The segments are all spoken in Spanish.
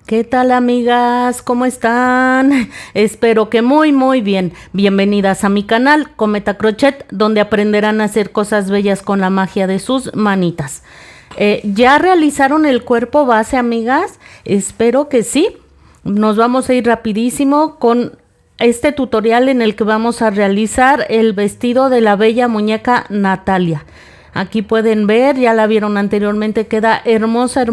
¿Qué tal, amigas? ¿Cómo están? Espero que muy bien. Bienvenidas a mi canal Cometa Crochet, donde aprenderán a hacer cosas bellas con la magia de sus manitas. ¿Ya realizaron el cuerpo base, amigas? Espero que sí. Nos vamos a ir rapidísimo con este tutorial en el que vamos a realizar el vestido de la bella muñeca Natalia. Aquí pueden ver, ya la vieron anteriormente, queda hermosa.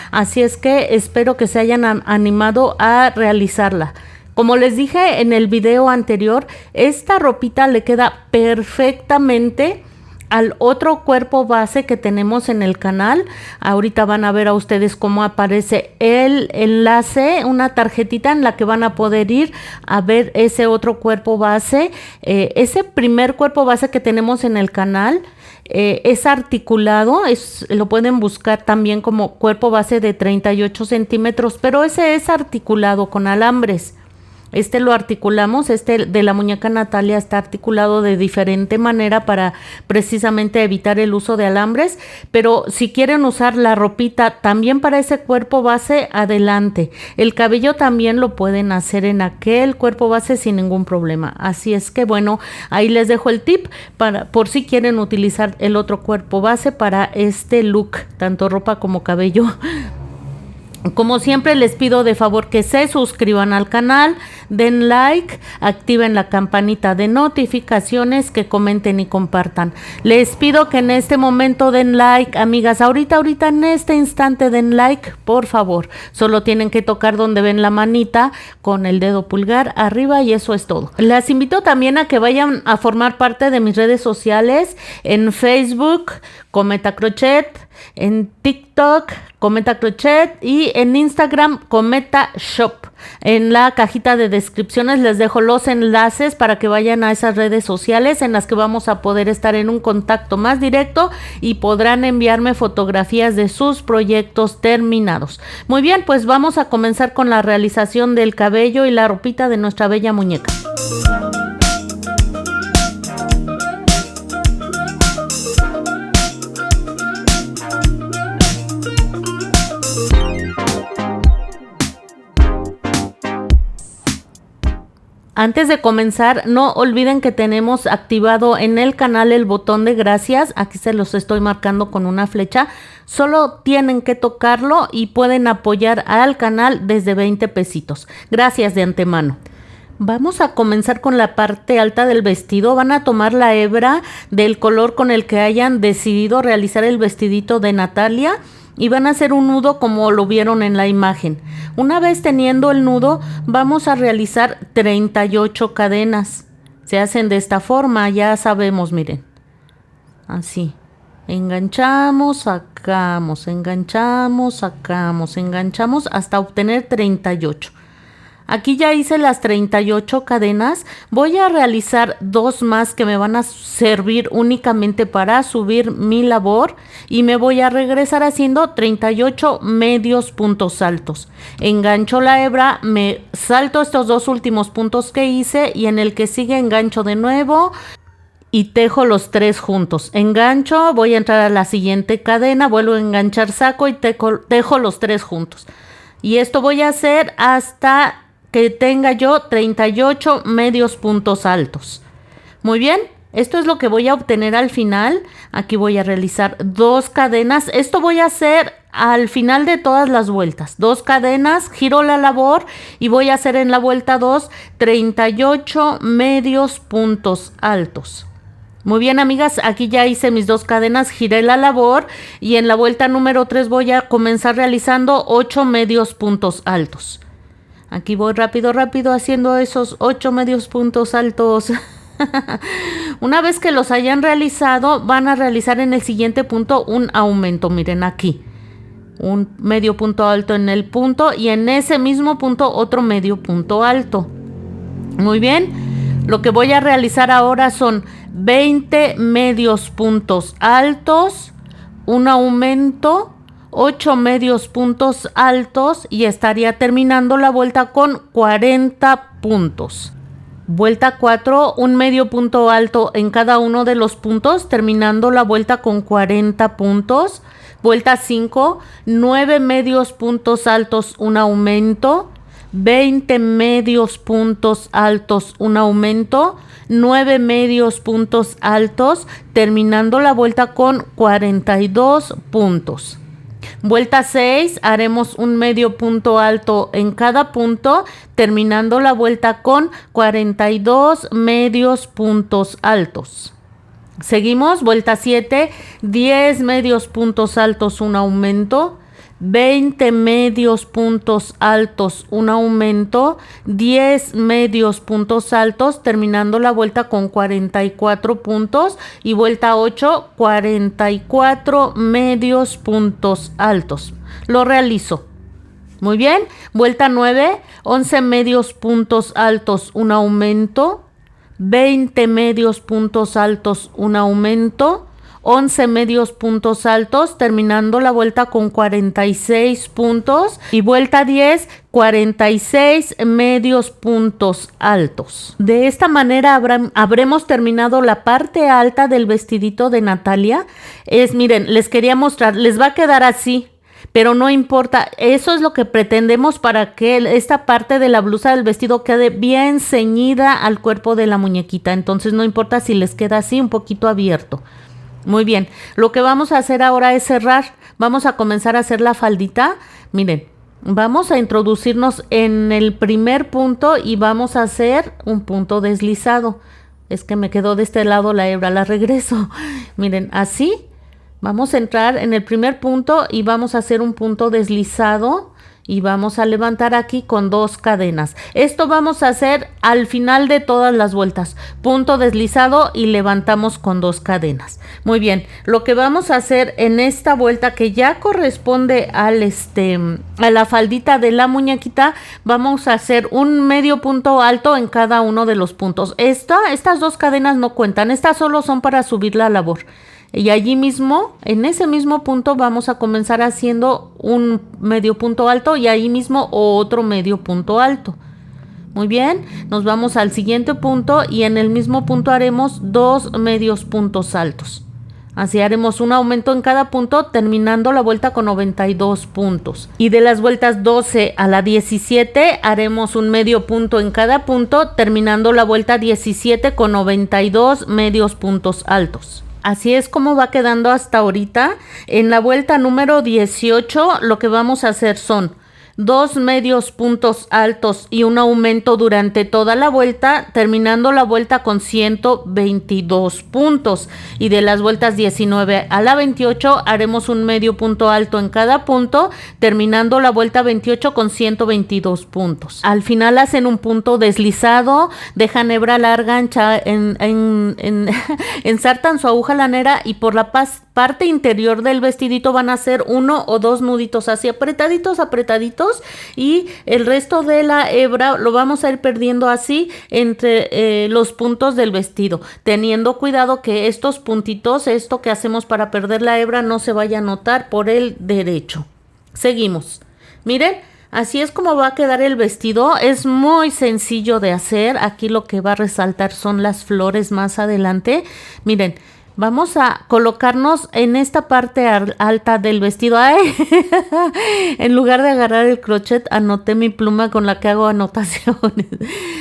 Así es que espero que se hayan animado a realizarla. Como les dije en el video anterior, esta ropita le queda perfectamente al otro cuerpo base que tenemos en el canal. Ahorita van a ver a ustedes cómo aparece el enlace, una tarjetita en la que van a poder ir a ver ese otro cuerpo base. Ese primer cuerpo base que tenemos en el canal es articulado, lo pueden buscar también como cuerpo base de 38 centímetros, pero ese es articulado con alambres. Este lo articulamos, este de la muñeca Natalia está articulado de diferente manera para precisamente evitar el uso de alambres, pero si quieren usar la ropita también para ese cuerpo base, adelante. El cabello también lo pueden hacer en aquel cuerpo base sin ningún problema. Así es que bueno, ahí les dejo el tip por si quieren utilizar el otro cuerpo base para este look, tanto ropa como cabello. Como siempre les pido de favor que se suscriban al canal, den like, activen la campanita de notificaciones, que comenten y compartan. Les pido que en este momento den like, amigas, ahorita en este instante den like, por favor. Solo tienen que tocar donde ven la manita con el dedo pulgar arriba y eso es todo. Las invito también a que vayan a formar parte de mis redes sociales en Facebook, Cometa Crochet, en TikTok, Cometa Crochet y en Instagram, Cometa Shop. En la cajita de descripciones les dejo los enlaces para que vayan a esas redes sociales en las que vamos a poder estar en un contacto más directo y podrán enviarme fotografías de sus proyectos terminados. Muy bien, pues vamos a comenzar con la realización del cabello y la ropita de nuestra bella muñeca. Antes de comenzar, no olviden que tenemos activado en el canal el botón de gracias. Aquí se los estoy marcando con una flecha. Solo tienen que tocarlo y pueden apoyar al canal desde 20 pesitos. Gracias de antemano. Vamos a comenzar con la parte alta del vestido. Van a tomar la hebra del color con el que hayan decidido realizar el vestidito de Natalia y van a hacer un nudo como lo vieron en la imagen. Una vez teniendo el nudo, vamos a realizar 38 cadenas. Se hacen de esta forma, ya sabemos, miren. Así. Enganchamos, sacamos, enganchamos, sacamos, enganchamos hasta obtener 38. Aquí ya hice las 38 cadenas. Voy a realizar dos más que me van a servir únicamente para subir mi labor y me voy a regresar haciendo 38 medios puntos altos. Engancho la hebra, me salto estos dos últimos puntos que hice y en el que sigue engancho de nuevo y tejo los tres juntos. Engancho, voy a entrar a la siguiente cadena, vuelvo a enganchar, saco y tejo los tres juntos. Y esto voy a hacer hasta que tenga yo 38 medios puntos altos. Muy bien, esto es lo que voy a obtener al final. Aquí voy a realizar dos cadenas. Esto voy a hacer al final de todas las vueltas. Dos cadenas, giro la labor y voy a hacer en la vuelta 2 38 medios puntos altos. Muy bien, amigas, aquí ya hice mis dos cadenas, giré la labor y en la vuelta número 3 voy a comenzar realizando 8 medios puntos altos. Aquí voy rápido haciendo esos 8 medios puntos altos. Una vez que los hayan realizado, van a realizar en el siguiente punto un aumento. Miren aquí. Un medio punto alto en el punto y en ese mismo punto otro medio punto alto. Muy bien. Lo que voy a realizar ahora son 20 medios puntos altos, un aumento, 8 medios puntos altos y estaría terminando la vuelta con 40 puntos. Vuelta 4, un medio punto alto en cada uno de los puntos, terminando la vuelta con 40 puntos. Vuelta 5, 9 medios puntos altos, un aumento, 20 medios puntos altos, un aumento, 9 medios puntos altos, terminando la vuelta con 42 puntos. Vuelta 6, haremos un medio punto alto en cada punto, terminando la vuelta con 42 medios puntos altos. Seguimos, vuelta 7, 10 medios puntos altos, un aumento, 20 medios puntos altos, un aumento, 10 medios puntos altos, terminando la vuelta con 44 puntos. Y vuelta 8, 44 medios puntos altos. Lo realizo. Muy bien. Vuelta 9, 11 medios puntos altos, un aumento, 20 medios puntos altos, un aumento, 11 medios puntos altos, terminando la vuelta con 46 puntos. Y vuelta 10, 46 medios puntos altos. De esta manera habremos terminado la parte alta del vestidito de Natalia. Miren, les quería mostrar, les va a quedar así. Pero no importa, eso es lo que pretendemos para que esta parte de la blusa del vestido quede bien ceñida al cuerpo de la muñequita. Entonces no importa si les queda así un poquito abierto. Muy bien, lo que vamos a hacer ahora es cerrar. Vamos a comenzar a hacer la faldita. Miren, vamos a introducirnos en el primer punto y vamos a hacer un punto deslizado. Es que me quedó de este lado la hebra, la regreso. Miren, así. Vamos a entrar en el primer punto y vamos a hacer un punto deslizado y vamos a levantar aquí con 2 cadenas. Esto vamos a hacer al final de todas las vueltas. Punto deslizado y levantamos con 2 cadenas. Muy bien, lo que vamos a hacer en esta vuelta que ya corresponde a la faldita de la muñequita, vamos a hacer un medio punto alto en cada uno de los puntos. Estas 2 cadenas no cuentan, estas solo son para subir la labor. Y allí mismo, en ese mismo punto, vamos a comenzar haciendo un medio punto alto y ahí mismo otro medio punto alto. Muy bien, nos vamos al siguiente punto y en el mismo punto haremos 2 medios puntos altos. Así haremos un aumento en cada punto, terminando la vuelta con 92 puntos. Y de las vueltas 12 a la 17 haremos un medio punto en cada punto, terminando la vuelta 17 con 92 medios puntos altos. Así es como va quedando hasta ahorita. En la vuelta número 18 lo que vamos a hacer son 2 medios puntos altos y un aumento durante toda la vuelta, terminando la vuelta con 122 puntos. Y de las vueltas 19 a la 28 haremos un medio punto alto en cada punto, terminando la vuelta 28 con 122 puntos. Al final hacen un punto deslizado, dejan hebra larga, ensartan su aguja lanera y por la parte interior del vestidito van a hacer 1 o 2 nuditos así apretaditos y el resto de la hebra lo vamos a ir perdiendo así entre los puntos del vestido, teniendo cuidado que estos puntitos, esto que hacemos para perder la hebra, no se vaya a notar por el derecho. Seguimos. Miren, así es como va a quedar el vestido. Es muy sencillo de hacer. Aquí lo que va a resaltar son las flores más adelante. Miren, vamos a colocarnos en esta parte alta del vestido. ¡Ay! En lugar de agarrar el crochet, anoté mi pluma con la que hago anotaciones.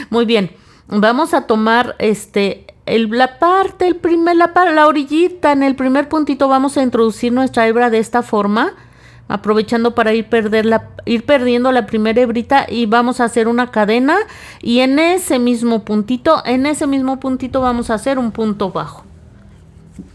Muy bien. Vamos a tomar la orillita, en el primer puntito vamos a introducir nuestra hebra de esta forma, aprovechando para ir perdiendo la primera hebrita y vamos a hacer una cadena y en ese mismo puntito vamos a hacer un punto bajo.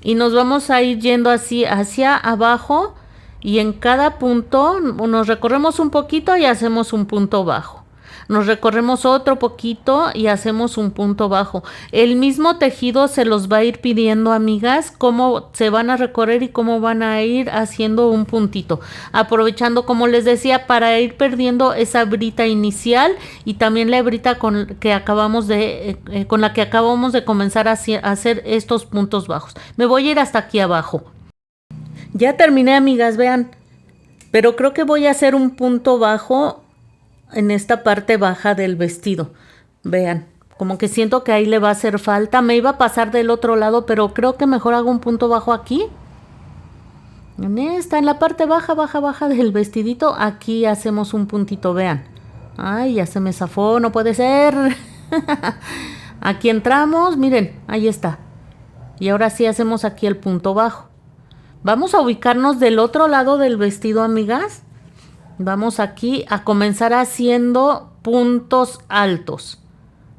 Y nos vamos a ir yendo así hacia abajo y en cada punto nos recorremos un poquito y hacemos un punto bajo. Nos recorremos otro poquito y hacemos un punto bajo. El mismo tejido se los va a ir pidiendo, amigas, cómo se van a recorrer y cómo van a ir haciendo un puntito. Aprovechando, como les decía, para ir perdiendo esa hebrita inicial y también la hebrita con la que acabamos de comenzar a hacer estos puntos bajos. Me voy a ir hasta aquí abajo. Ya terminé, amigas, vean. Pero creo que voy a hacer un punto bajo en esta parte baja del vestido. Vean, como que siento que ahí le va a hacer falta. Me iba a pasar del otro lado, pero creo que mejor hago un punto bajo aquí. En la parte baja, baja del vestidito, aquí hacemos un puntito, vean. Ay, ya se me zafó, no puede ser. Aquí entramos, miren, ahí está. Y ahora sí hacemos aquí el punto bajo. Vamos a ubicarnos del otro lado del vestido, amigas. Vamos aquí a comenzar haciendo puntos altos.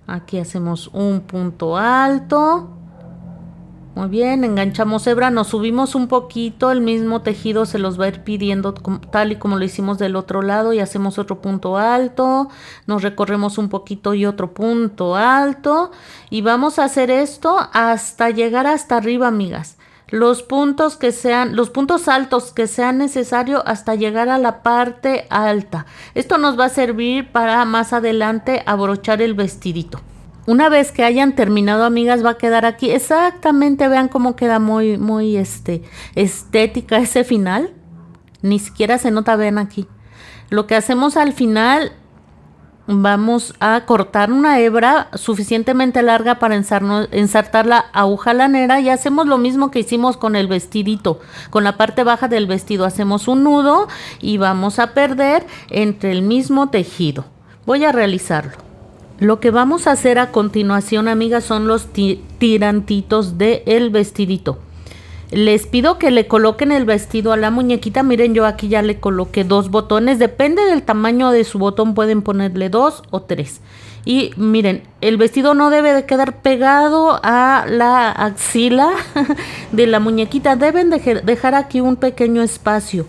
Aquí hacemos un punto alto. Muy bien, enganchamos hebra, nos subimos un poquito, el mismo tejido se los va a ir pidiendo tal y como lo hicimos del otro lado y hacemos otro punto alto, nos recorremos un poquito y otro punto alto y vamos a hacer esto hasta llegar hasta arriba, amigas. Los puntos altos que sean necesarios hasta llegar a la parte alta. Esto nos va a servir para más adelante abrochar el vestidito. Una vez que hayan terminado, amigas, va a quedar aquí exactamente, vean cómo queda muy estética ese final. Ni siquiera se nota, vean aquí. Lo que hacemos al final, vamos a cortar una hebra suficientemente larga para ensartar la aguja lanera y hacemos lo mismo que hicimos con el vestidito. Con la parte baja del vestido hacemos un nudo y vamos a perder entre el mismo tejido. Voy a realizarlo. Lo que vamos a hacer a continuación, amigas, son los tirantitos del vestidito. Les pido que le coloquen el vestido a la muñequita. Miren, yo aquí ya le coloqué 2 botones. Depende del tamaño de su botón, pueden ponerle 2 o 3. Y miren, el vestido no debe de quedar pegado a la axila de la muñequita. Deben dejar aquí un pequeño espacio.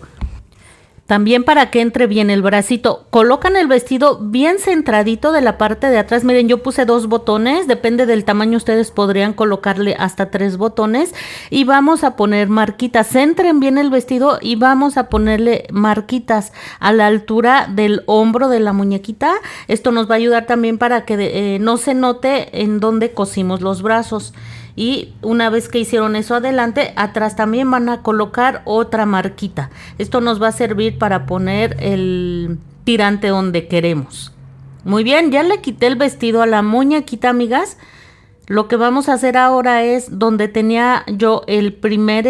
También para que entre bien el bracito, colocan el vestido bien centradito de la parte de atrás. Miren, yo puse 2 botones, depende del tamaño, ustedes podrían colocarle hasta 3 botones. Y vamos a poner marquitas, centren bien el vestido y vamos a ponerle marquitas a la altura del hombro de la muñequita. Esto nos va a ayudar también para que no se note en dónde cosimos los brazos. Y una vez que hicieron eso adelante, atrás también van a colocar otra marquita. Esto nos va a servir para poner el tirante donde queremos. Muy bien, ya le quité el vestido a la muñequita, amigas. Lo que vamos a hacer ahora es donde tenía yo el primer,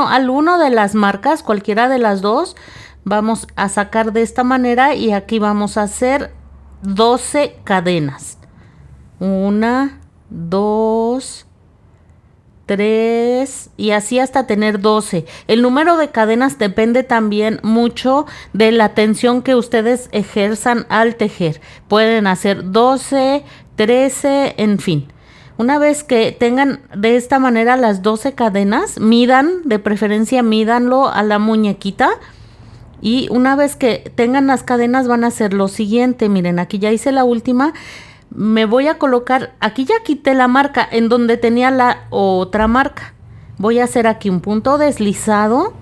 alguno de las marcas, cualquiera de las 2, vamos a sacar de esta manera y aquí vamos a hacer 12 cadenas. 1, 2, 3 y así hasta tener 12. El número de cadenas depende también mucho de la tensión que ustedes ejerzan al tejer. Pueden hacer 12, 13, en fin. Una vez que tengan de esta manera las 12 cadenas, de preferencia mídanlo a la muñequita. Y una vez que tengan las cadenas van a hacer lo siguiente. Miren, aquí ya hice la última. Me voy a colocar, aquí ya quité la marca en donde tenía la otra marca. Voy a hacer aquí un punto deslizado.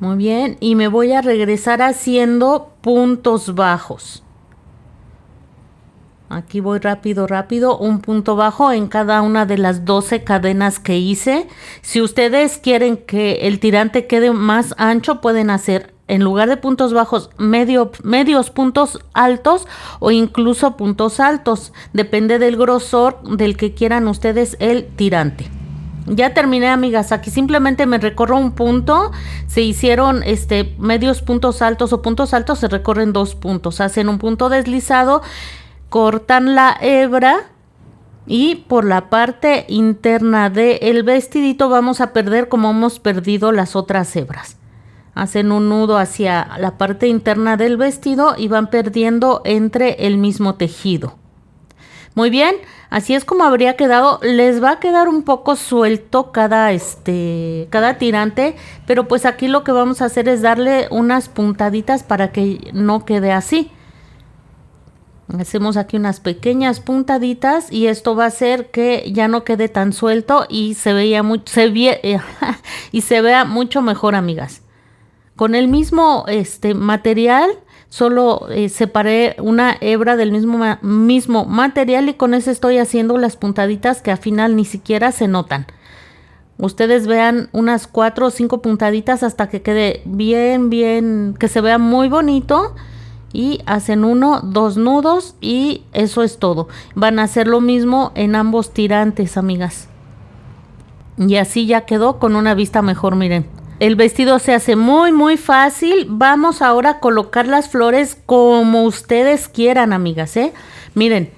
Muy bien, y me voy a regresar haciendo puntos bajos. Aquí voy rápido, un punto bajo en cada una de las 12 cadenas que hice. Si ustedes quieren que el tirante quede más ancho, pueden hacer en lugar de puntos bajos, medios puntos altos o incluso puntos altos. Depende del grosor del que quieran ustedes el tirante. Ya terminé, amigas. Aquí simplemente me recorro un punto. Se hicieron medios puntos altos o puntos altos, se recorren 2 puntos. Hacen un punto deslizado, cortan la hebra y por la parte interna del vestidito vamos a perder como hemos perdido las otras hebras. Hacen un nudo hacia la parte interna del vestido y van perdiendo entre el mismo tejido. Muy bien, así es como habría quedado. Les va a quedar un poco suelto cada tirante, pero pues aquí lo que vamos a hacer es darle unas puntaditas para que no quede así. Hacemos aquí unas pequeñas puntaditas y esto va a hacer que ya no quede tan suelto y se vea mucho mejor, amigas. Con el mismo material, solo separé una hebra del mismo material y con eso estoy haciendo las puntaditas que al final ni siquiera se notan. Ustedes vean unas 4 o 5 puntaditas hasta que quede bien, que se vea muy bonito. Y hacen 1, 2 nudos y eso es todo. Van a hacer lo mismo en ambos tirantes, amigas. Y así ya quedó con una vista mejor, miren. El vestido se hace muy muy fácil. Vamos ahora a colocar las flores como ustedes quieran, amigas, ¿eh? Miren,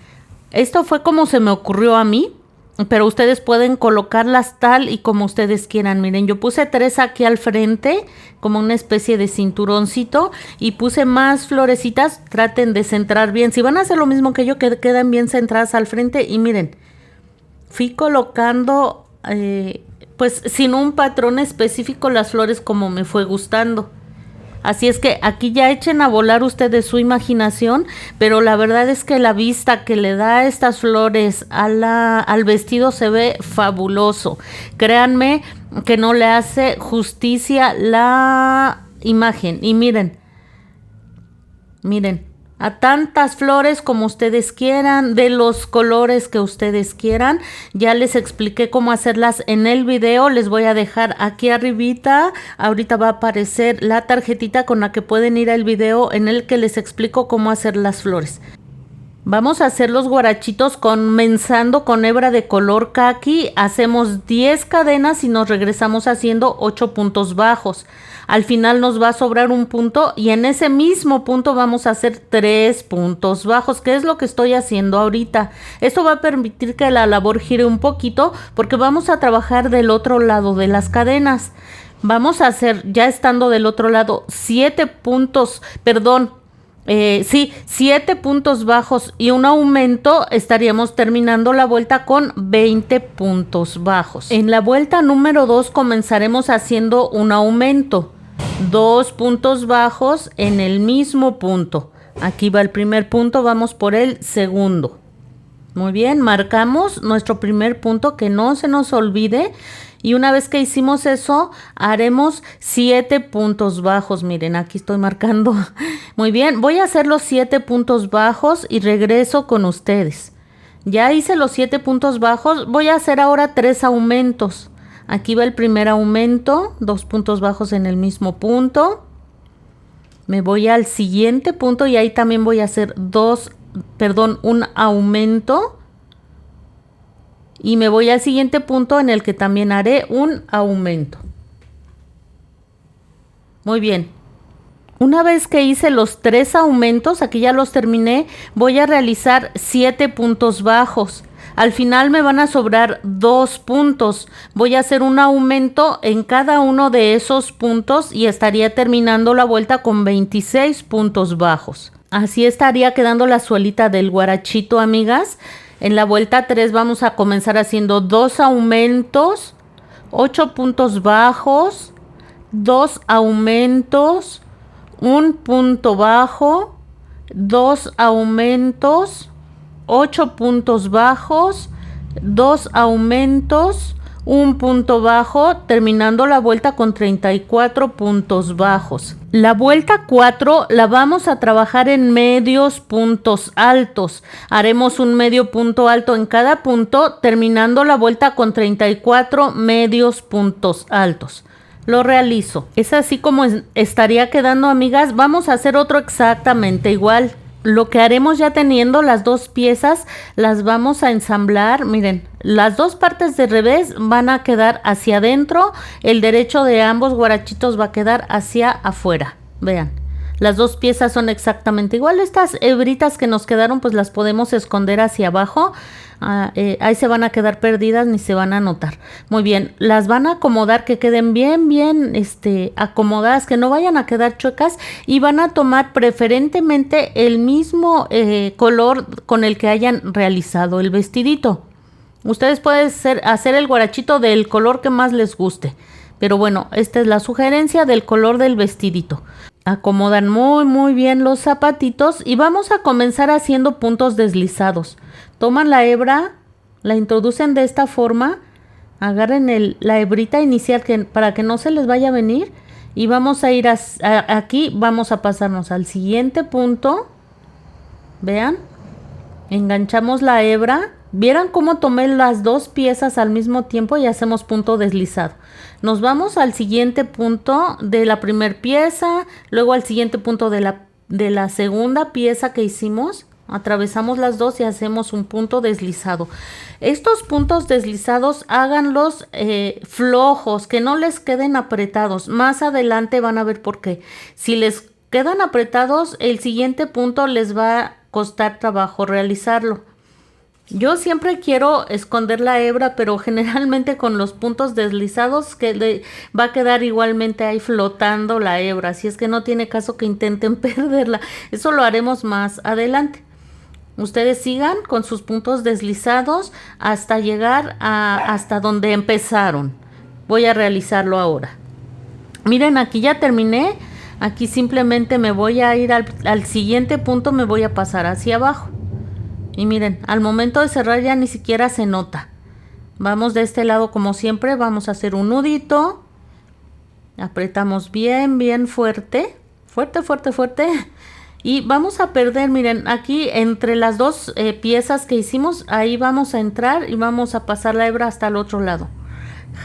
esto fue como se me ocurrió a mí, pero ustedes pueden colocarlas tal y como ustedes quieran. Miren, yo puse 3 aquí al frente, como una especie de cinturoncito, y puse más florecitas. Traten de centrar bien. Si van a hacer lo mismo que yo, que queden bien centradas al frente. Y miren, fui colocando, pues sin un patrón específico, las flores como me fue gustando. Así es que aquí ya echen a volar ustedes su imaginación, pero la verdad es que la vista que le da estas flores al vestido se ve fabuloso. Créanme que no le hace justicia la imagen. Y miren, a tantas flores como ustedes quieran, de los colores que ustedes quieran. Ya les expliqué cómo hacerlas en el video. Les voy a dejar aquí arribita. Ahorita va a aparecer la tarjetita con la que pueden ir al video en el que les explico cómo hacer las flores. Vamos a hacer los guarachitos comenzando con hebra de color caqui. Hacemos 10 cadenas y nos regresamos haciendo 8 puntos bajos. Al final nos va a sobrar un punto y en ese mismo punto vamos a hacer 3 puntos bajos, que es lo que estoy haciendo ahorita. Esto va a permitir que la labor gire un poquito porque vamos a trabajar del otro lado de las cadenas. Vamos a hacer, ya estando del otro lado, 7 puntos bajos y un aumento. Estaríamos terminando la vuelta con 20 puntos bajos. En la vuelta número 2 comenzaremos haciendo un aumento, 2 puntos bajos en el mismo punto. Aquí va el primer punto, vamos por el segundo. Muy bien, marcamos nuestro primer punto, que no se nos olvide. Y una vez que hicimos eso, haremos 7 puntos bajos. Miren, aquí estoy marcando. Muy bien, voy a hacer los 7 puntos bajos y regreso con ustedes. Ya hice los 7 puntos bajos, voy a hacer ahora 3 aumentos. Aquí va el primer aumento, 2 puntos bajos en el mismo punto. Me voy al siguiente punto y ahí también voy a hacer un aumento. Y me voy al siguiente punto en el que también haré un aumento. Muy bien. Una vez que hice los 3 aumentos, aquí ya los terminé, voy a realizar 7 puntos bajos. Al final me van a sobrar 2 puntos. Voy a hacer un aumento en cada uno de esos puntos y estaría terminando la vuelta con 26 puntos bajos. Así estaría quedando la suelita del guarachito, amigas. En la vuelta 3 vamos a comenzar haciendo 2 aumentos, 8 puntos bajos, 2 aumentos, 1 punto bajo, 2 aumentos, 8 puntos bajos, 2 aumentos, 1 punto bajo, terminando la vuelta con 34 puntos bajos. La vuelta 4 la vamos a trabajar en medios puntos altos. Haremos un medio punto alto en cada punto, terminando la vuelta con 34 medios puntos altos. Lo realizo. Es así como estaría quedando, amigas. Vamos a hacer otro exactamente igual. Lo que haremos, ya teniendo las 2 piezas, las vamos a ensamblar. Miren, las 2 partes de revés van a quedar hacia adentro, el derecho de ambos guarachitos va a quedar hacia afuera. Vean, las 2 piezas son exactamente igual. Estas hebritas que nos quedaron, pues las podemos esconder hacia abajo. Ahí se van a quedar perdidas, ni se van a notar. Muy bien, las van a acomodar, que queden bien acomodadas, que no vayan a quedar chuecas, y van a tomar preferentemente el mismo color con el que hayan realizado el vestidito. Ustedes pueden hacer el guarachito del color que más les guste, pero bueno, esta es la sugerencia del color del vestidito. Acomodan muy bien los zapatitos y vamos a comenzar haciendo puntos deslizados. Toman la hebra, la introducen de esta forma, agarren la hebrita inicial para que no se les vaya a venir, y vamos a ir aquí, vamos a pasarnos al siguiente punto. Vean, enganchamos la hebra. ¿Vieran cómo tomé las 2 piezas al mismo tiempo y hacemos punto deslizado? Nos vamos al siguiente punto de la primera pieza, luego al siguiente punto de la segunda pieza que hicimos. atravesamos las dos y hacemos un punto deslizado. Estos puntos deslizados háganlos flojos, que no les queden apretados. Más adelante van a ver por qué. Si les quedan apretados, el siguiente punto les va a costar trabajo realizarlo. Yo siempre quiero esconder la hebra, pero generalmente con los puntos deslizados va a quedar igualmente ahí flotando la hebra, así es que no tiene caso que intenten perderla. Eso lo haremos más adelante. Ustedes sigan con sus puntos deslizados hasta llegar hasta donde empezaron. Voy a realizarlo ahora. Miren, aquí ya terminé. Aquí simplemente me voy a ir al siguiente punto, me voy a pasar hacia abajo. Y miren, al momento de cerrar ya ni siquiera se nota. Vamos de este lado como siempre, vamos a hacer un nudito. Apretamos bien, bien fuerte. Fuerte, fuerte, fuerte. Y vamos a perder, miren, aquí entre las dos piezas que hicimos, ahí vamos a entrar y vamos a pasar la hebra hasta el otro lado.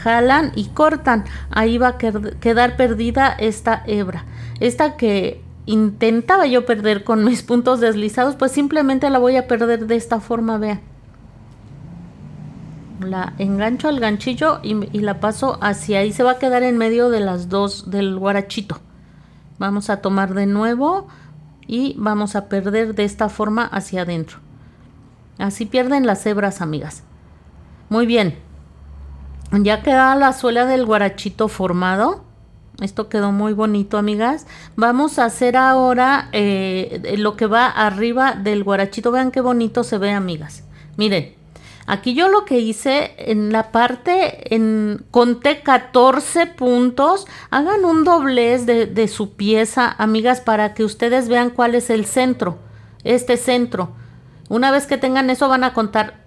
Jalan y cortan. Ahí va a quedar perdida esta hebra. Esta que intentaba yo perder con mis puntos deslizados, pues simplemente la voy a perder de esta forma, vean. La engancho al ganchillo y la paso hacia ahí. Se va a quedar en medio de las dos del guarachito. Vamos a tomar de nuevo y vamos a perder de esta forma hacia adentro. Así pierden las hebras, amigas. Muy bien. Ya queda la suela del guarachito formado. Esto quedó muy bonito, amigas. Vamos a hacer ahora lo que va arriba del guarachito. Vean qué bonito se ve, amigas. Miren, aquí yo lo que hice en la parte, conté 14 puntos. Hagan un doblez de su pieza, amigas, para que ustedes vean cuál es el centro. Este centro. Una vez que tengan eso, van a contar,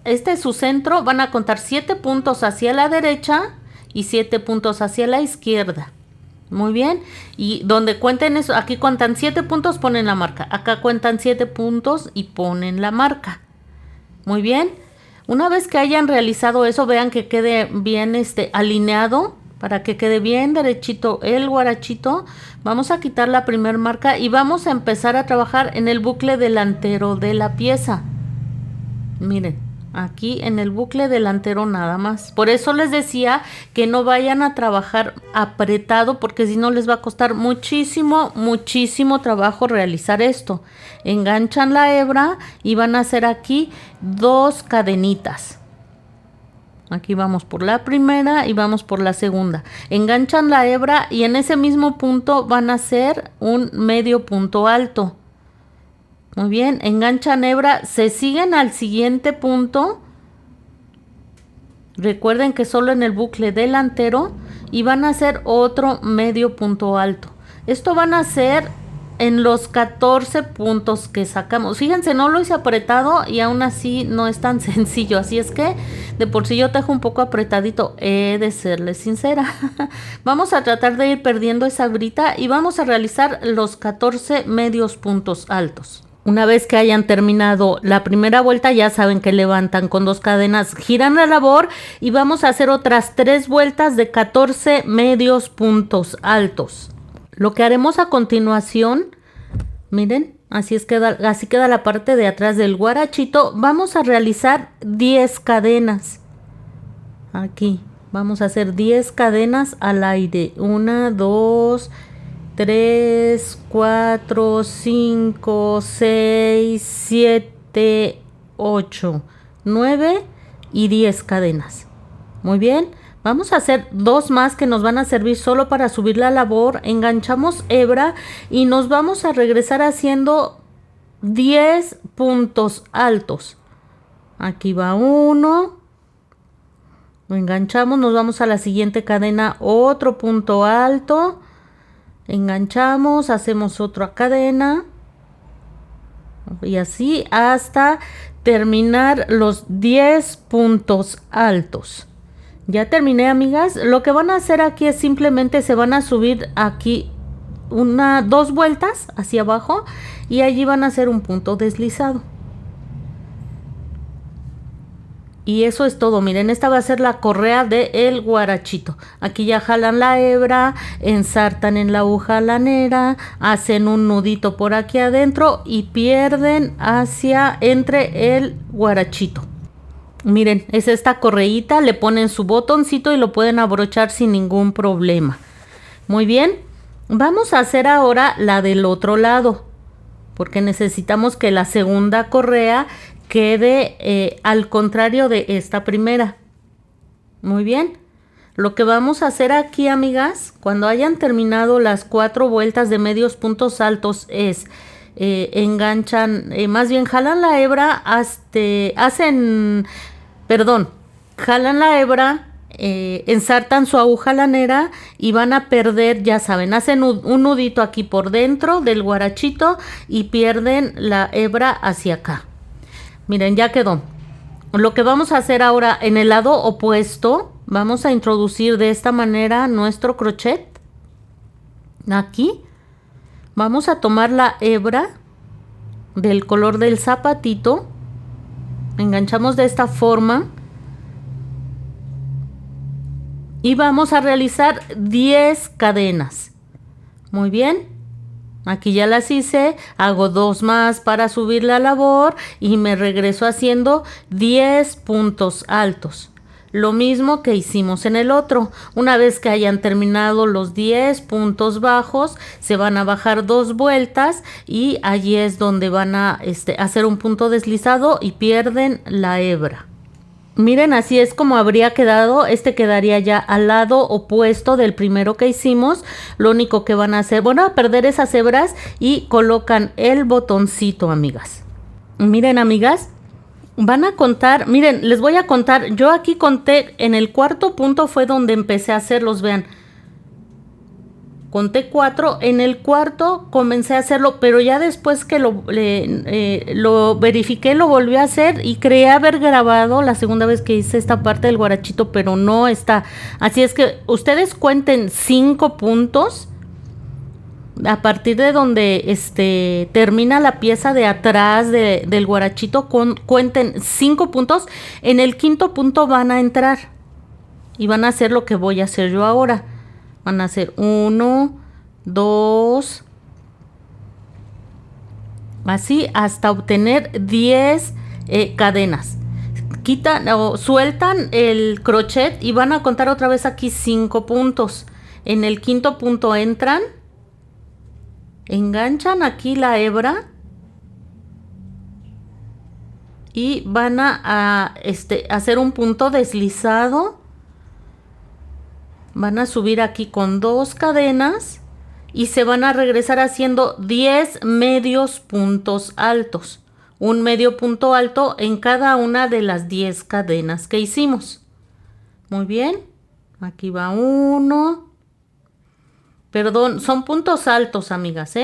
este es su centro, van a contar 7 puntos hacia la derecha y 7 puntos hacia la izquierda. Muy bien. Y donde cuenten eso, aquí cuentan 7 puntos, ponen la marca. Acá cuentan 7 puntos y ponen la marca. Muy bien. Una vez que hayan realizado eso, vean que quede bien alineado, para que quede bien derechito el guarachito. Vamos a quitar la primer marca y vamos a empezar a trabajar en el bucle delantero de la pieza. Miren. Aquí en el bucle delantero nada más. Por eso les decía que no vayan a trabajar apretado, porque si no les va a costar muchísimo, muchísimo trabajo realizar esto. Enganchan la hebra y van a hacer aquí 2 cadenitas. Aquí vamos por la primera y vamos por la segunda. Enganchan la hebra y en ese mismo punto van a hacer un medio punto alto. Muy bien, enganchan hebra, se siguen al siguiente punto. Recuerden que solo en el bucle delantero y van a hacer otro medio punto alto. Esto van a hacer en los 14 puntos que sacamos. Fíjense, no lo hice apretado y aún así no es tan sencillo. Así es que de por sí yo te dejo un poco apretadito. He de serles sincera. Vamos a tratar de ir perdiendo esa brita y vamos a realizar los 14 medios puntos altos. Una vez que hayan terminado la primera vuelta, ya saben que levantan con 2 cadenas, giran la labor y vamos a hacer otras 3 vueltas de 14 medios puntos altos. Lo que haremos a continuación, miren, así queda la parte de atrás del guarachito. Vamos a realizar 10 cadenas. Aquí vamos a hacer 10 cadenas al aire. 1, 2, 3, 4, 5, 6, 7, 8, 9 y 10 cadenas. Muy bien, vamos a hacer 2 más que nos van a servir solo para subir la labor. Enganchamos hebra y nos vamos a regresar haciendo 10 puntos altos. Aquí va 1. Lo enganchamos, nos vamos a la siguiente cadena, otro punto alto. Enganchamos, hacemos otra cadena y así hasta terminar los 10 puntos altos. Ya terminé, amigas. Lo que van a hacer aquí es simplemente se van a subir aquí 2 vueltas hacia abajo y allí van a hacer un punto deslizado. Y eso es todo. Miren, esta va a ser la correa del guarachito. Aquí ya jalan la hebra, ensartan en la aguja lanera, hacen un nudito por aquí adentro y pierden hacia entre el guarachito. Miren, es esta correíta, le ponen su botoncito y lo pueden abrochar sin ningún problema. Muy bien, vamos a hacer ahora la del otro lado, porque necesitamos que la segunda correa quede al contrario de esta primera. Muy bien, lo que vamos a hacer aquí, amigas, cuando hayan terminado las 4 vueltas de medios puntos altos es enganchan, más bien jalan la hebra, jalan la hebra, ensartan su aguja lanera y van a perder, ya saben, hacen un nudito aquí por dentro del guarachito y pierden la hebra hacia acá. Miren, ya quedó. Lo que vamos a hacer ahora en el lado opuesto, vamos a introducir de esta manera nuestro crochet. Aquí vamos a tomar la hebra del color del zapatito, enganchamos de esta forma y vamos a realizar 10 cadenas. Muy bien. Aquí ya las hice, hago 2 más para subir la labor y me regreso haciendo 10 puntos altos. Lo mismo que hicimos en el otro. Una vez que hayan terminado los 10 puntos bajos, se van a bajar 2 vueltas y allí es donde van a hacer un punto deslizado y pierden la hebra. Miren, así es como habría quedado. Quedaría ya al lado opuesto del primero que hicimos. Lo único que van a hacer, bueno, a perder esas hebras y colocan el botoncito, amigas. Miren, amigas, van a contar, miren, les voy a contar. Yo aquí conté, en el cuarto punto fue donde empecé a hacerlos, vean. Conté 4, en el cuarto comencé a hacerlo, pero ya después que lo verifiqué, lo volví a hacer y creí haber grabado la segunda vez que hice esta parte del guarachito, pero no está. Así es que ustedes cuenten 5 puntos a partir de donde termina la pieza de atrás del guarachito. Cuenten 5 puntos. En el quinto punto van a entrar y van a hacer lo que voy a hacer yo ahora. Van a hacer 1, 2, así hasta obtener 10 cadenas. Quitan o sueltan el crochet y van a contar otra vez aquí 5 puntos. En el quinto punto entran, enganchan aquí la hebra y van a hacer un punto deslizado. Van a subir aquí con 2 cadenas y se van a regresar haciendo 10 medios puntos altos. Un medio punto alto en cada una de las 10 cadenas que hicimos. Muy bien. Aquí va uno. Perdón, son puntos altos, amigas,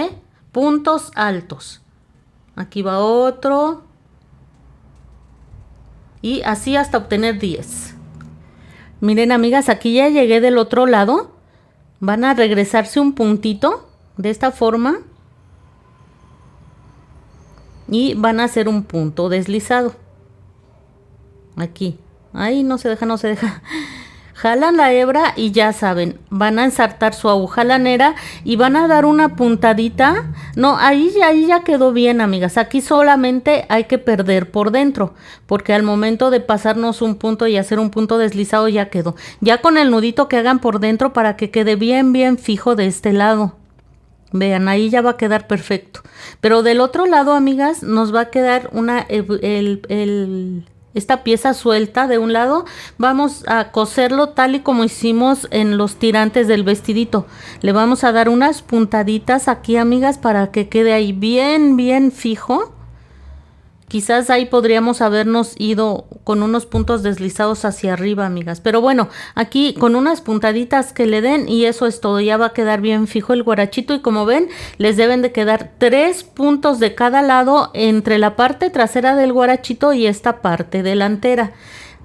puntos altos. Aquí va otro. Y así hasta obtener 10. Miren, amigas, aquí ya llegué del otro lado. Van a regresarse un puntito de esta forma. Y van a hacer un punto deslizado. Aquí. Ahí no se deja, no se deja. Jalan la hebra y ya saben, van a ensartar su aguja lanera y van a dar una puntadita. No, ahí ya quedó bien, amigas. Aquí solamente hay que perder por dentro, porque al momento de pasarnos un punto y hacer un punto deslizado ya quedó. Ya con el nudito que hagan por dentro para que quede bien fijo de este lado. Vean, ahí ya va a quedar perfecto. Pero del otro lado, amigas, nos va a quedar esta pieza suelta de un lado. Vamos a coserlo tal y como hicimos en los tirantes del vestidito. Le vamos a dar unas puntaditas aquí, amigas, para que quede ahí bien fijo. Quizás ahí podríamos habernos ido con unos puntos deslizados hacia arriba, amigas. Pero bueno, aquí con unas puntaditas que le den y eso es todo. Ya va a quedar bien fijo el guarachito y como ven, les deben de quedar 3 puntos de cada lado entre la parte trasera del guarachito y esta parte delantera.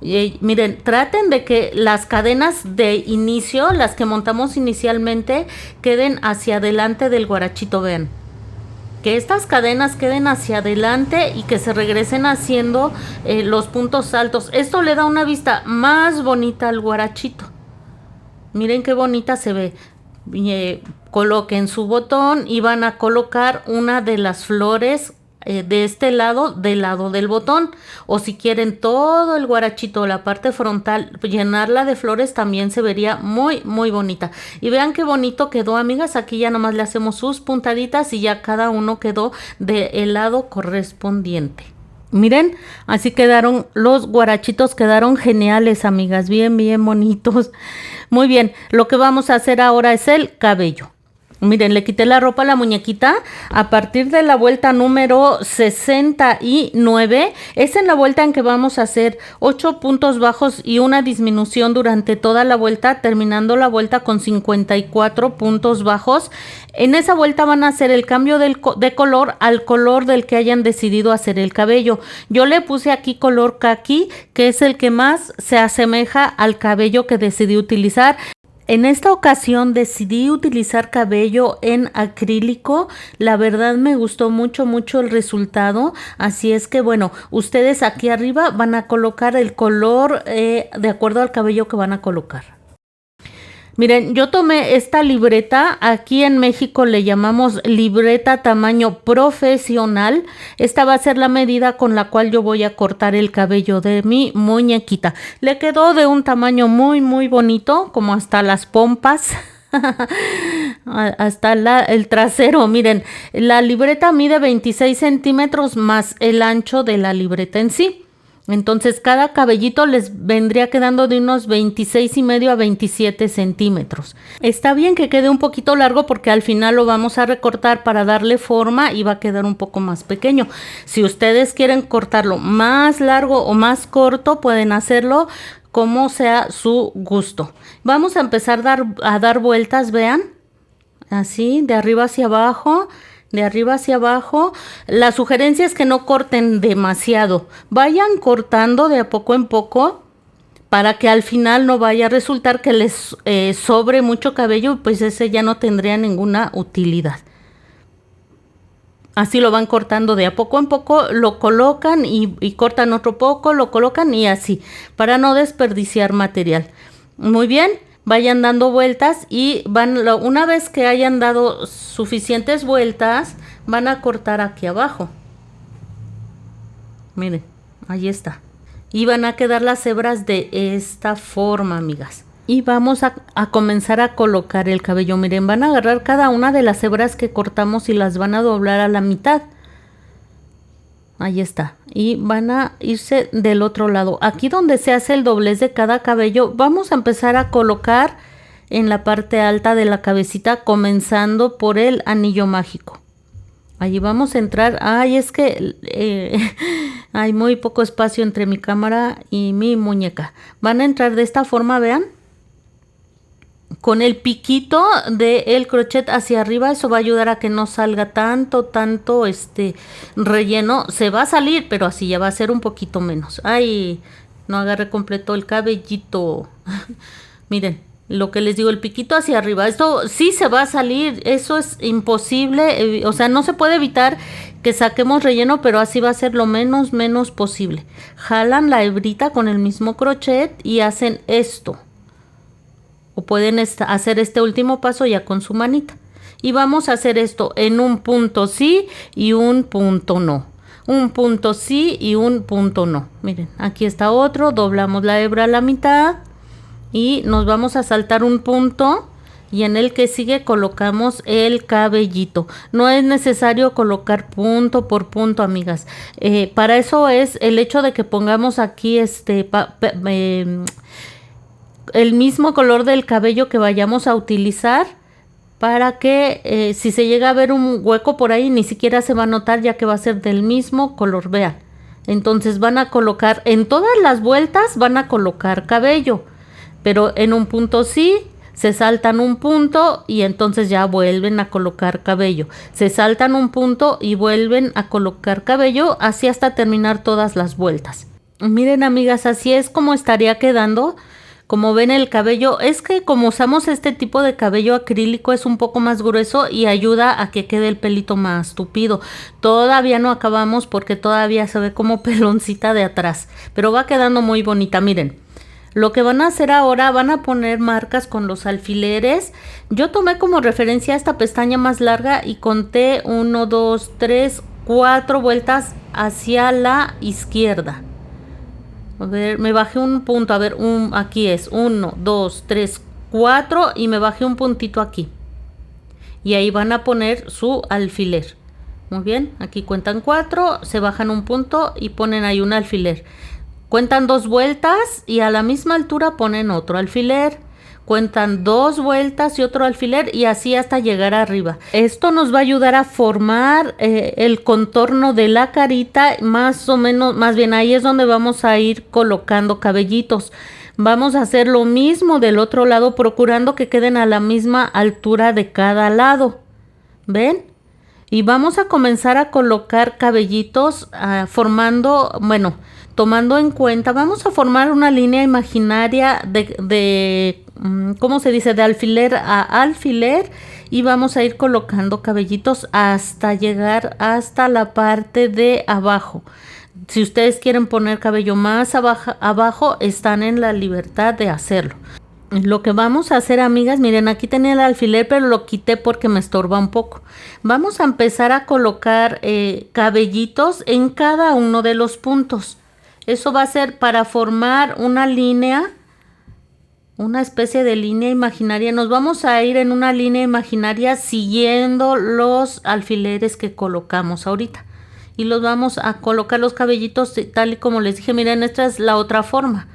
Miren, traten de que las cadenas de inicio, las que montamos inicialmente, queden hacia adelante del guarachito, vean. que estas cadenas queden hacia adelante y que se regresen haciendo los puntos altos. Esto le da una vista más bonita al guarachito. Miren qué bonita se ve. Coloquen su botón y van a colocar una de las flores de este lado, del lado del botón, o si quieren todo el guarachito, la parte frontal, llenarla de flores, también se vería muy muy bonita. Y vean qué bonito quedó, amigas. Aquí ya nomás le hacemos sus puntaditas y ya cada uno quedó del lado correspondiente. Miren, así quedaron los guarachitos, quedaron geniales, amigas, bien bien bonitos. Muy bien, lo que vamos a hacer ahora es el cabello. Miren, le quité la ropa a la muñequita a partir de la vuelta número 69. Es en la vuelta en que vamos a hacer 8 puntos bajos y una disminución durante toda la vuelta, terminando la vuelta con 54 puntos bajos. En esa vuelta van a hacer el cambio de color al color del que hayan decidido hacer el cabello. Yo le puse aquí color caqui, que es el que más se asemeja al cabello que decidí utilizar. En esta ocasión decidí utilizar cabello en acrílico. La verdad me gustó mucho el resultado. Así es que bueno, ustedes aquí arriba van a colocar el color de acuerdo al cabello que van a colocar. Miren, yo tomé esta libreta, aquí en México le llamamos libreta tamaño profesional. Esta va a ser la medida con la cual yo voy a cortar el cabello de mi muñequita. Le quedó de un tamaño muy bonito, como hasta las pompas. Hasta el trasero. Miren, la libreta mide 26 centímetros más el ancho de la libreta en sí. Entonces cada cabellito les vendría quedando de unos 26,5 a 27 centímetros. Está bien que quede un poquito largo porque al final lo vamos a recortar para darle forma y va a quedar un poco más pequeño. Si ustedes quieren cortarlo más largo o más corto, pueden hacerlo como sea su gusto. Vamos a empezar a dar vueltas, vean, así de arriba hacia abajo. De arriba hacia abajo. La sugerencia es que no corten demasiado. Vayan cortando de a poco en poco para que al final no vaya a resultar que les sobre mucho cabello, pues ese ya no tendría ninguna utilidad. Así lo van cortando de a poco en poco, lo colocan y cortan otro poco, lo colocan y así, para no desperdiciar material. Muy bien. Vayan dando vueltas y una vez que hayan dado suficientes vueltas, van a cortar aquí abajo. Miren, ahí está. Y van a quedar las hebras de esta forma, amigas. Y vamos a comenzar a colocar el cabello. Miren, van a agarrar cada una de las hebras que cortamos y las van a doblar a la mitad. Ahí está. Y van a irse del otro lado. Aquí donde se hace el doblez de cada cabello, vamos a empezar a colocar en la parte alta de la cabecita, comenzando por el anillo mágico. Allí vamos a entrar. Ay, es que hay muy poco espacio entre mi cámara y mi muñeca. Van a entrar de esta forma, vean. Con el piquito del crochet hacia arriba, eso va a ayudar a que no salga tanto relleno. Se va a salir, pero así ya va a ser un poquito menos. Ay, no agarré completo el cabellito. Miren, lo que les digo, el piquito hacia arriba. Esto sí se va a salir, eso es imposible. O sea, no se puede evitar que saquemos relleno, pero así va a ser lo menos posible. Jalan la hebrita con el mismo crochet y hacen esto. O pueden hacer este último paso ya con su manita. Y vamos a hacer esto en un punto sí y un punto no. Un punto sí y un punto no. Miren, aquí está otro. Doblamos la hebra a la mitad. Y nos vamos a saltar un punto. Y en el que sigue colocamos el cabellito. No es necesario colocar punto por punto, amigas. Para eso es el hecho de que pongamos aquí el mismo color del cabello que vayamos a utilizar, para que si se llega a ver un hueco por ahí, ni siquiera se va a notar, ya que va a ser del mismo color, vean. Entonces van a colocar en todas las vueltas, van a colocar cabello, pero en un punto sí, se saltan un punto y entonces ya vuelven a colocar cabello, se saltan un punto y vuelven a colocar cabello, así hasta terminar todas las vueltas. Miren, amigas, así es como estaría quedando Como ven, el cabello, es que como usamos este tipo de cabello acrílico es un poco más grueso y ayuda a que quede el pelito más tupido. Todavía no acabamos porque todavía se ve como peloncita de atrás, pero va quedando muy bonita, miren. Lo que van a hacer ahora, van a poner marcas con los alfileres. Yo tomé como referencia esta pestaña más larga y conté 1, 2, 3, 4 vueltas hacia la izquierda. A ver, me bajé un punto, a ver, aquí es 1, 2, 3, 4 y me bajé un puntito aquí. Y ahí van a poner su alfiler. Muy bien, aquí cuentan 4, se bajan un punto y ponen ahí un alfiler. Cuentan 2 vueltas y a la misma altura ponen otro alfiler. Cuentan 2 vueltas y otro alfiler y así hasta llegar arriba. Esto nos va a ayudar a formar el contorno de la carita, más o menos, más bien ahí es donde vamos a ir colocando cabellitos. Vamos a hacer lo mismo del otro lado, procurando que queden a la misma altura de cada lado. ¿Ven? Y vamos a comenzar a colocar cabellitos formando, bueno, tomando en cuenta, vamos a formar una línea imaginaria de ¿cómo se dice? De alfiler a alfiler y vamos a ir colocando cabellitos hasta llegar hasta la parte de abajo. Si ustedes quieren poner cabello más abajo, están en la libertad de hacerlo. Lo que vamos a hacer, amigas, miren, aquí tenía el alfiler, pero lo quité porque me estorba un poco. Vamos a empezar a colocar cabellitos en cada uno de los puntos. Eso va a ser para formar una línea, una especie de línea imaginaria. Nos vamos a ir en una línea imaginaria siguiendo los alfileres que colocamos ahorita. Y los vamos a colocar los cabellitos tal y como les dije. Miren, esta es la otra forma.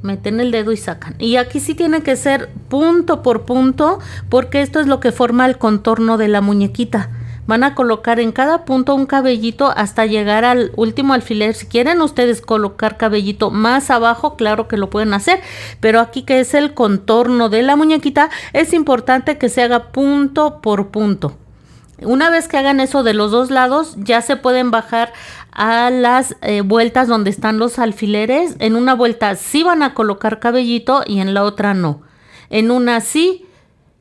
Meten el dedo y sacan. Y aquí sí tiene que ser punto por punto, porque esto es lo que forma el contorno de la muñequita. Van a colocar en cada punto un cabellito hasta llegar al último alfiler. Si quieren ustedes colocar cabellito más abajo, claro que lo pueden hacer, pero aquí que es el contorno de la muñequita, es importante que se haga punto por punto. Una vez que hagan eso de los dos lados, ya se pueden bajar a las vueltas donde están los alfileres. En una vuelta sí van a colocar cabellito y en la otra no. En una sí.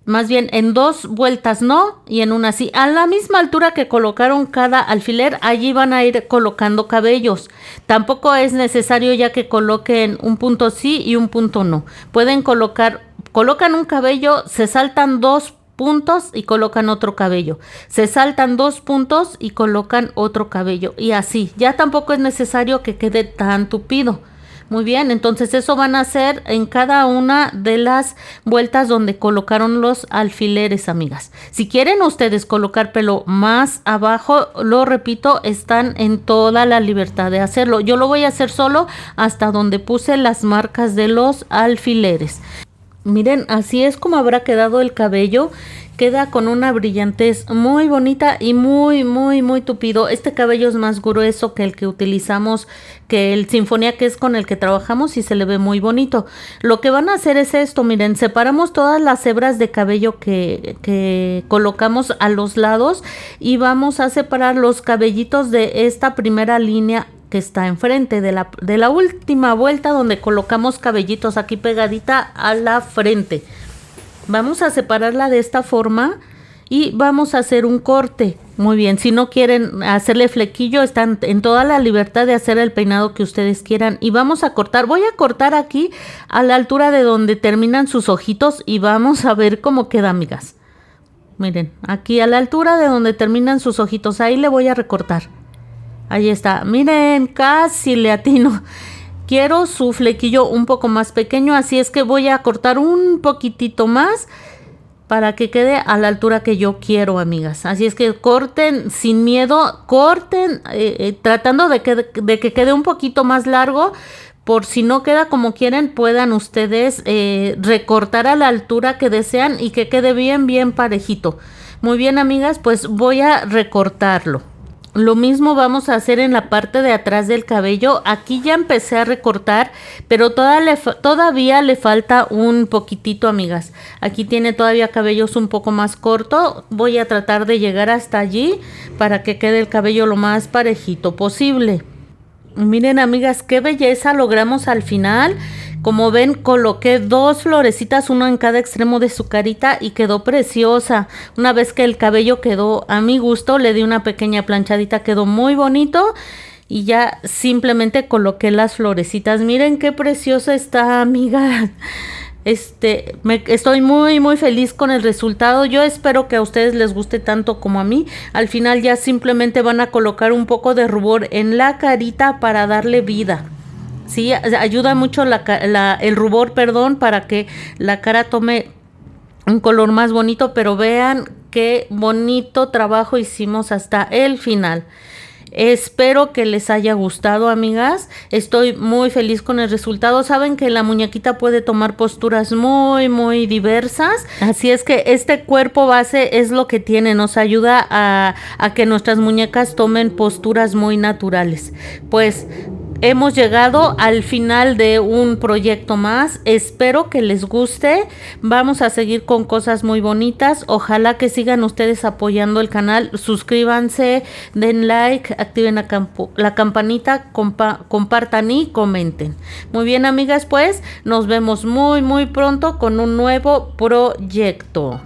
Más bien, en 2 vueltas no y en una sí. A la misma altura que colocaron cada alfiler, allí van a ir colocando cabellos. Tampoco es necesario ya que coloquen un punto sí y un punto no. Pueden colocan un cabello, se saltan 2 puntos y colocan otro cabello. Se saltan 2 puntos y colocan otro cabello. Y así, ya tampoco es necesario que quede tan tupido. Muy bien, entonces eso van a hacer en cada una de las vueltas donde colocaron los alfileres, amigas. Si quieren ustedes colocar pelo más abajo, lo repito, están en toda la libertad de hacerlo. Yo lo voy a hacer solo hasta donde puse las marcas de los alfileres. Miren, así es como habrá quedado el cabello. Queda con una brillantez muy bonita y muy tupido. Este cabello es más grueso que el que utilizamos, que el Sinfonía, que es con el que trabajamos, y se le ve muy bonito. Lo que van a hacer es esto, miren, separamos todas las hebras de cabello que colocamos a los lados y vamos a separar los cabellitos de esta primera línea que está enfrente de la última vuelta donde colocamos cabellitos aquí pegadita a la frente. Vamos a separarla de esta forma y vamos a hacer un corte. Muy bien, si no quieren hacerle flequillo, están en toda la libertad de hacer el peinado que ustedes quieran. Y vamos a cortar, voy a cortar aquí a la altura de donde terminan sus ojitos y vamos a ver cómo queda, amigas. Miren, aquí a la altura de donde terminan sus ojitos, ahí le voy a recortar. Ahí está, miren, casi le atino. Quiero su flequillo un poco más pequeño, así es que voy a cortar un poquitito más para que quede a la altura que yo quiero, amigas. Así es que corten sin miedo, corten tratando de que quede un poquito más largo. Por si no queda como quieren, puedan ustedes recortar a la altura que desean y que quede bien parejito. Muy bien, amigas, pues voy a recortarlo. Lo mismo vamos a hacer en la parte de atrás del cabello. Aquí ya empecé a recortar, pero todavía le falta un poquitito, amigas. Aquí tiene todavía cabellos un poco más corto. Voy a tratar de llegar hasta allí para que quede el cabello lo más parejito posible. Miren, amigas, qué belleza logramos al final. Como ven, coloqué 2 florecitas, una en cada extremo de su carita y quedó preciosa. Una vez que el cabello quedó a mi gusto, le di una pequeña planchadita, quedó muy bonito. Y ya simplemente coloqué las florecitas. Miren qué preciosa está, amiga. Estoy muy muy feliz con el resultado. Yo espero que a ustedes les guste tanto como a mí. Al final ya simplemente van a colocar un poco de rubor en la carita para darle vida. Sí, ayuda mucho el rubor, perdón, para que la cara tome un color más bonito, pero vean qué bonito trabajo hicimos hasta el final. Espero que les haya gustado, amigas. Estoy muy feliz con el resultado. Saben que la muñequita puede tomar posturas muy diversas. Así es que este cuerpo base es lo que tiene. Nos ayuda a que nuestras muñecas tomen posturas muy naturales. Pues hemos llegado al final de un proyecto más. Espero que les guste. Vamos a seguir con cosas muy bonitas. Ojalá que sigan ustedes apoyando el canal. Suscríbanse, den like, activen la campanita, compartan y comenten. Muy bien, amigas, pues nos vemos muy pronto con un nuevo proyecto.